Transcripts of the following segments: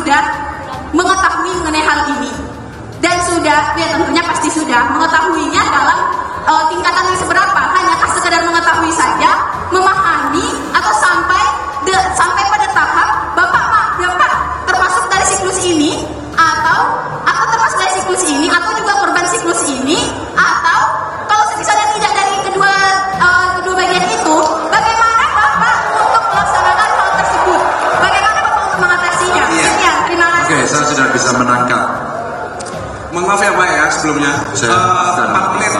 sudah mengetahui mengenai hal ini dan sudah, ya tentunya pasti sudah mengetahuinya dalam tingkatan yang seberapa. Hanyakah sekedar mengetahui saja, memahami, atau sampai pada tahap bapak termasuk dari siklus ini atau termasuk dari siklus ini atau juga korban siklus ini, atau kalau misalnya tidak dari kedua bagian itu, bagaimana bapak untuk melaksanakan hal tersebut? Bagaimana bapak untuk mengatasinya? Sekian, terima kasih. Oke, saya sudah bisa menangkap. Mohon maaf ya Pak ya sebelumnya. 4 menit.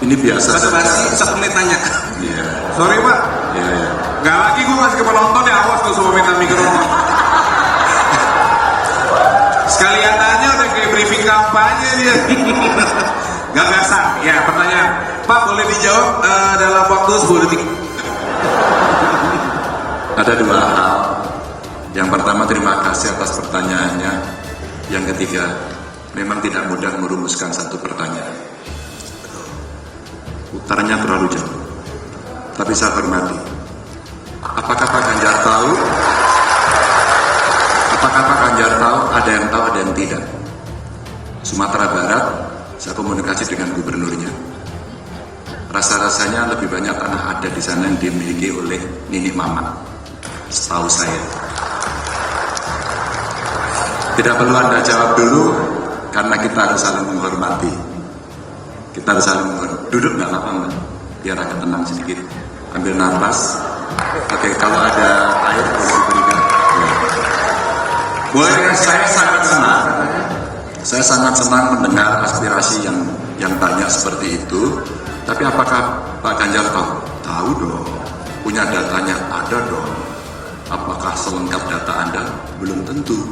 Ini biasa. Basa-basi 1 menit tanya. Iya. Sorry Pak. Iya. Gak lagi gue ngasih ke penonton ya, awas kalau semua minta mikrofon. Sekalian tanya udah kayak briefing kampanye dia. Gagasan. Ya pertanyaan. Pak boleh dijawab dalam waktu 10 detik. Ada 2 hal. Yang pertama, terima kasih atas pertanyaannya. Yang ketiga, memang tidak mudah merumuskan satu pertanyaan. Utarnya terlalu jauh. Tapi saya hormati. Apakah Pak Ganjar tahu? Apakah Pak Ganjar tahu? Ada yang tahu, ada yang tidak. Sumatera Barat, saya komunikasi dengan gubernurnya. Rasa-rasanya lebih banyak tanah adat di sana yang dimiliki oleh Nini Mama. Setahu saya. Tidak perlu Anda jawab dulu, karena kita harus saling menghormati. Kita harus saling menghormati. Duduk nggak apa-apa, Mbak? Biar agak tenang sedikit. Ambil nafas. Oke, kalau ada air boleh diberikan. Boleh, saya sangat senang. Saya sangat senang mendengar aspirasi yang banyak seperti itu. Tapi apakah Pak Ganjar tahu? Tahu dong. Punya datanya? Ada dong. Apakah selengkap data Anda? Belum tentu.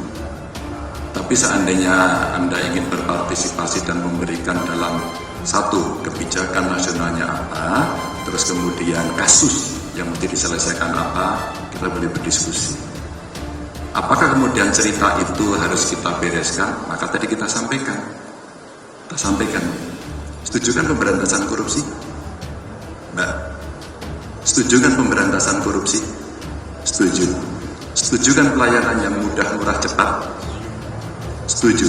Tapi seandainya Anda ingin berpartisipasi dan memberikan dalam satu kebijakan nasionalnya apa, terus kemudian kasus yang mesti diselesaikan apa, kita boleh berdiskusi. Apakah kemudian cerita itu harus kita bereskan? Maka tadi kita sampaikan. Kita sampaikan. Setuju kan pemberantasan korupsi? Mbak, setuju kan pemberantasan korupsi? Setuju. Setuju kan pelayanan yang mudah, murah, cepat? Setuju.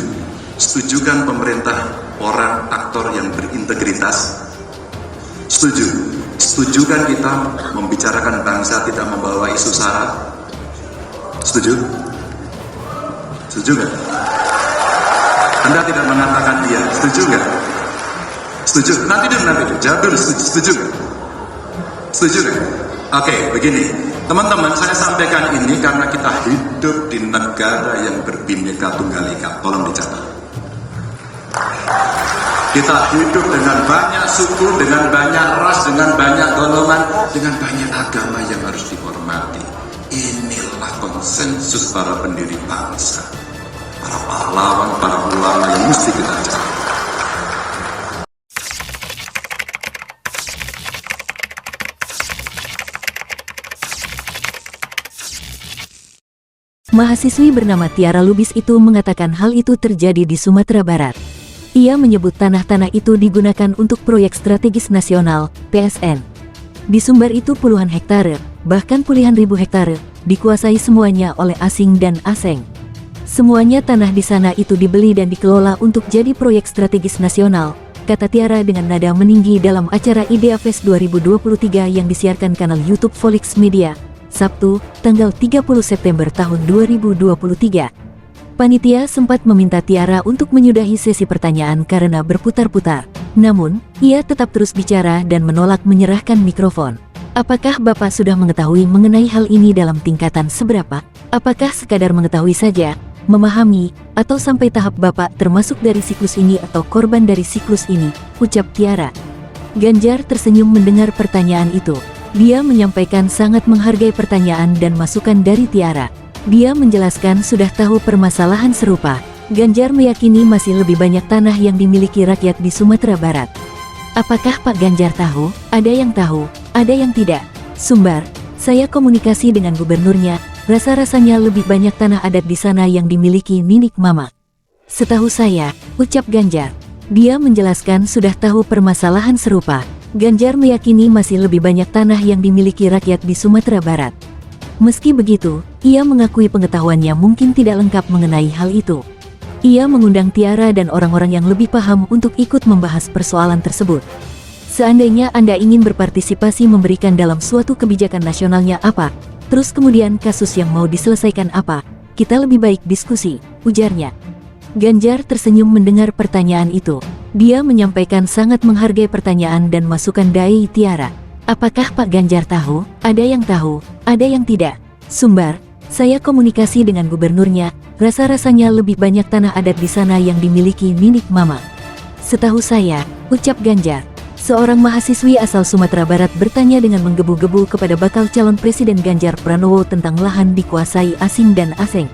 Setuju kan pemerintah orang aktor yang berintegritas? Setuju. Setuju kan kita membicarakan bangsa tidak membawa isu sara? Setuju? Setuju nggak? Anda tidak mengatakan iya. Setuju nggak? Setuju? Nanti dulu. Jawab dulu. Setuju nggak? Setuju nggak? Oke, begini. Teman-teman, saya sampaikan ini karena kita hidup di negara yang berbineka tunggal ika. Tolong dicatat. Kita hidup dengan banyak suku, dengan banyak ras, dengan banyak golongan, dengan banyak agama yang harus dihormati. Inilah konsensus para pendiri bangsa, para pahlawan, para ulama yang mesti kita jaga. Mahasiswi bernama Tiara Lubis itu mengatakan hal itu terjadi di Sumatera Barat. Ia menyebut tanah-tanah itu digunakan untuk proyek strategis nasional, PSN. Di Sumbar itu puluhan hektare, bahkan puluhan ribu hektare, dikuasai semuanya oleh asing dan aseng. Semuanya tanah di sana itu dibeli dan dikelola untuk jadi proyek strategis nasional, kata Tiara dengan nada meninggi dalam acara Idea Fest 2023 yang disiarkan kanal YouTube Volix Media, Sabtu, tanggal 30 September tahun 2023. Panitia sempat meminta Tiara untuk menyudahi sesi pertanyaan karena berputar-putar. Namun, ia tetap terus bicara dan menolak menyerahkan mikrofon. Apakah Bapak sudah mengetahui mengenai hal ini dalam tingkatan seberapa? Apakah sekadar mengetahui saja, memahami, atau sampai tahap Bapak termasuk dari siklus ini atau korban dari siklus ini? Ucap Tiara. Ganjar tersenyum mendengar pertanyaan itu. Dia menyampaikan sangat menghargai pertanyaan dan masukan dari Tiara. Dia menjelaskan sudah tahu permasalahan serupa. Ganjar meyakini masih lebih banyak tanah yang dimiliki rakyat di Sumatera Barat. Apakah Pak Ganjar tahu? Ada yang tahu, ada yang tidak. Sumbar, saya komunikasi dengan gubernurnya, rasa-rasanya lebih banyak tanah adat di sana yang dimiliki Ninik Mama. Setahu saya, ucap Ganjar. Dia menjelaskan sudah tahu permasalahan serupa. Ganjar meyakini masih lebih banyak tanah yang dimiliki rakyat di Sumatera Barat. Meski begitu, ia mengakui pengetahuannya mungkin tidak lengkap mengenai hal itu. Ia mengundang Tiara dan orang-orang yang lebih paham untuk ikut membahas persoalan tersebut. Seandainya Anda ingin berpartisipasi memberikan dalam suatu kebijakan nasionalnya apa, terus kemudian kasus yang mau diselesaikan apa, kita lebih baik diskusi, ujarnya. Ganjar tersenyum mendengar pertanyaan itu. Dia menyampaikan sangat menghargai pertanyaan dan masukan dari Tiara. Apakah Pak Ganjar tahu? Ada yang tahu, ada yang tidak. Sumbar, saya komunikasi dengan gubernurnya, rasa-rasanya lebih banyak tanah adat di sana yang dimiliki milik Mama. Setahu saya, ucap Ganjar. Seorang mahasiswi asal Sumatera Barat bertanya dengan menggebu-gebu kepada bakal calon presiden Ganjar Pranowo tentang lahan dikuasai asing dan asing.